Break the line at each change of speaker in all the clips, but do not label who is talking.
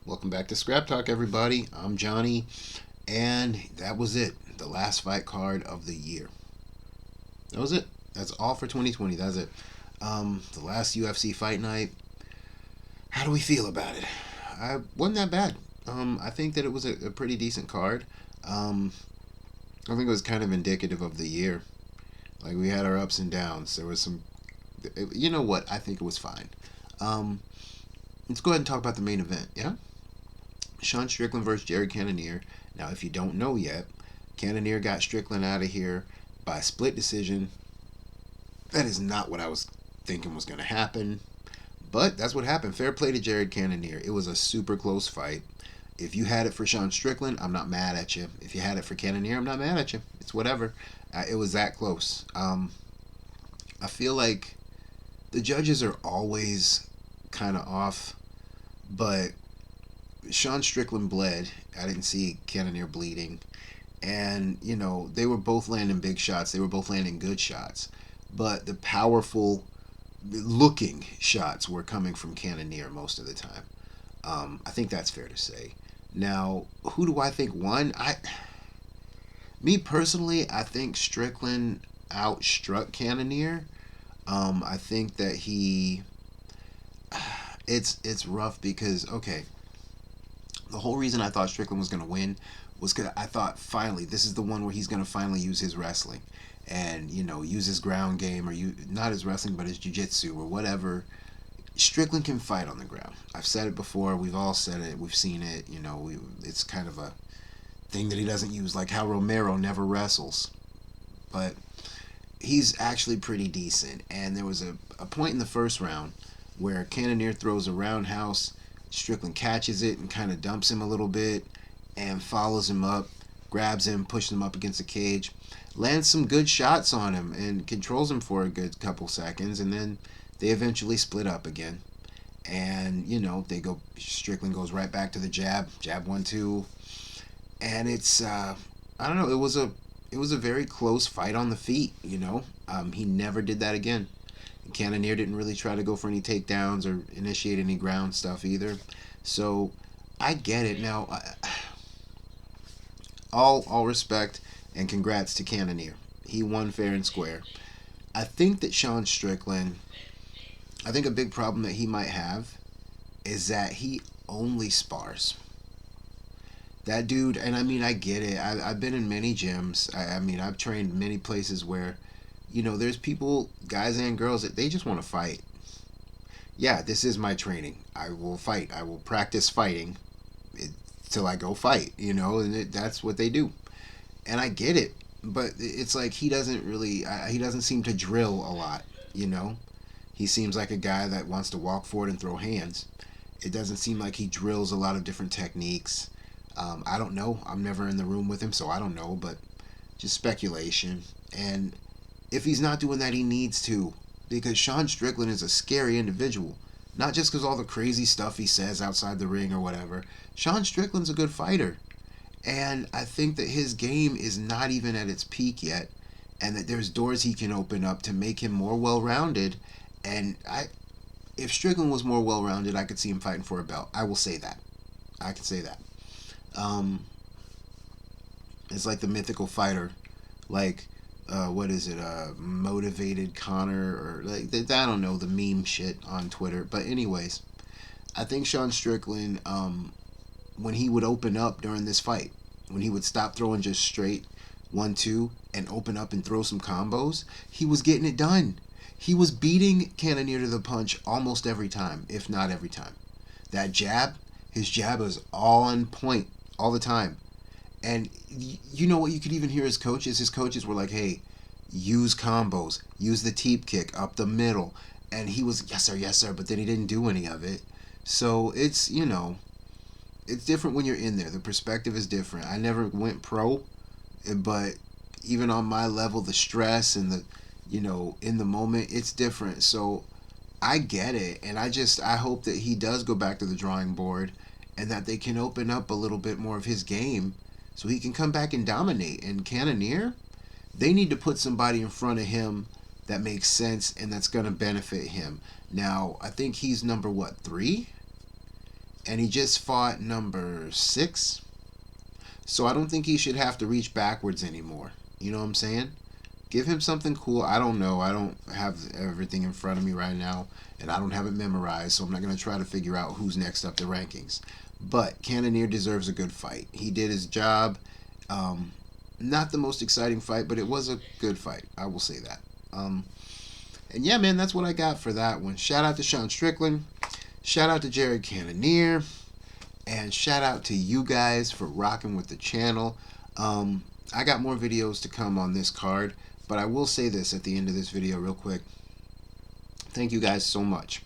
Welcome back to Scrap Talk, everybody. I'm Johnny, and that was it. The last fight card of the year. That was it. That's all for 2020. That's it. The last UFC fight night. How do we feel about it? I wasn't that bad. I think that it was a pretty decent card. Um, I think it was kind of indicative of the year. Like we had our ups and downs. There was some. You know what? I think it was fine. Um, let's go ahead and talk about the main event. Yeah. Sean Strickland versus Jared Cannonier. Now, if you don't know yet, Cannonier got Strickland out of here by split decision. That is not what I was thinking was going to happen, but that's what happened. Fair play to Jared Cannonier. It was a super close fight. If you had it for Sean Strickland, I'm not mad at you. If you had it for Cannonier, I'm not mad at you. It's whatever. It was that close. I feel like the judges are always kind of off, but Sean Strickland bled. I didn't see Cannonier bleeding. And, they were both landing big shots. They were both landing good shots. But the powerful looking shots were coming from Cannonier most of the time. I think that's fair to say. Now, who do I think won? Me personally, I think Strickland outstruck Cannonier. I think that it's rough because the whole reason I thought Strickland was going to win was because I thought finally this is the one where he's going to finally use his wrestling and use his ground game or not his wrestling but his jiu-jitsu or whatever. Strickland can fight on the ground. I've said it before. We've all said it. We've seen it. It's kind of a thing that he doesn't use, like how Romero never wrestles. But he's actually pretty decent. And there was a point in the first round where Cannonier throws a roundhouse. Strickland catches it and kind of dumps him a little bit and follows him up, grabs him, pushes him up against the cage, lands some good shots on him and controls him for a good couple seconds, and then they eventually split up again. And Strickland goes right back to the jab 1-2, and it's I don't know, it was a very close fight on the feet. He never did that again. Cannonier didn't really try to go for any takedowns or initiate any ground stuff either. So I get it. Now, all respect and congrats to Cannonier. He won fair and square. I think that Sean Strickland, I think a big problem that he might have is that he only spars. That dude, and I mean, I get it. I've been in many gyms. I mean, I've trained many places where, there's people, guys and girls, that they just want to fight. Yeah, this is my training. I will fight. I will practice fighting till I go fight, and that's what they do. And I get it. But it's like he doesn't seem to drill a lot, you know? He seems like a guy that wants to walk forward and throw hands. It doesn't seem like he drills a lot of different techniques. I don't know. I'm never in the room with him, so I don't know, but just speculation. And if he's not doing that, he needs to. Because Sean Strickland is a scary individual. Not just because all the crazy stuff he says outside the ring or whatever. Sean Strickland's a good fighter. And I think that his game is not even at its peak yet. And that there's doors he can open up to make him more well rounded. And if Strickland was more well rounded, I could see him fighting for a belt. I will say that. I can say that. Um, it's like the mythical fighter, like what is it? Motivated Connor or like I don't know the meme shit on Twitter. But anyways, I think Sean Strickland, when he would open up during this fight, when he would stop throwing just straight 1-2 and open up and throw some combos, he was getting it done. He was beating Cannonier to the punch almost every time, if not every time. That jab, his jab was on point all the time. And you know what? You could even hear his coaches. His coaches were like, "Hey, use combos, use the teep kick up the middle," and he was yes sir. But then he didn't do any of it. So it's different when you're in there. The perspective is different. I never went pro, but even on my level, the stress and the in the moment, it's different. So I get it, and I hope that he does go back to the drawing board, and that they can open up a little bit more of his game, so he can come back and dominate. And Cannonier, they need to put somebody in front of him that makes sense and that's going to benefit him. Now, I think he's number what 3, and he just fought number 6. So I don't think he should have to reach backwards anymore. You know what I'm saying? Give him something cool. I don't know. I don't have everything in front of me right now, and I don't have it memorized, so I'm not going to try to figure out who's next up the rankings. But Cannonier deserves a good fight. He did his job. Not the most exciting fight, but it was a good fight. I will say that. And yeah, man, that's what I got for that one. Shout out to Sean Strickland. Shout out to Jared Cannonier. And shout out to you guys for rocking with the channel. I got more videos to come on this card, but I will say this at the end of this video real quick. Thank you guys so much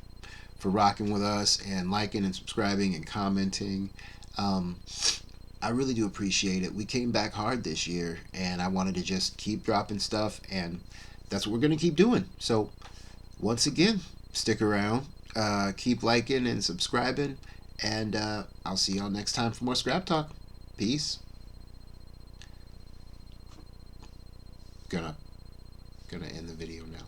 for rocking with us and liking and subscribing and commenting. I really do appreciate it. We came back hard this year, and I wanted to just keep dropping stuff, and that's what we're going to keep doing. So once again, stick around, keep liking and subscribing, and I'll see y'all next time for more Scrap Talk. Peace. Gonna end the video now.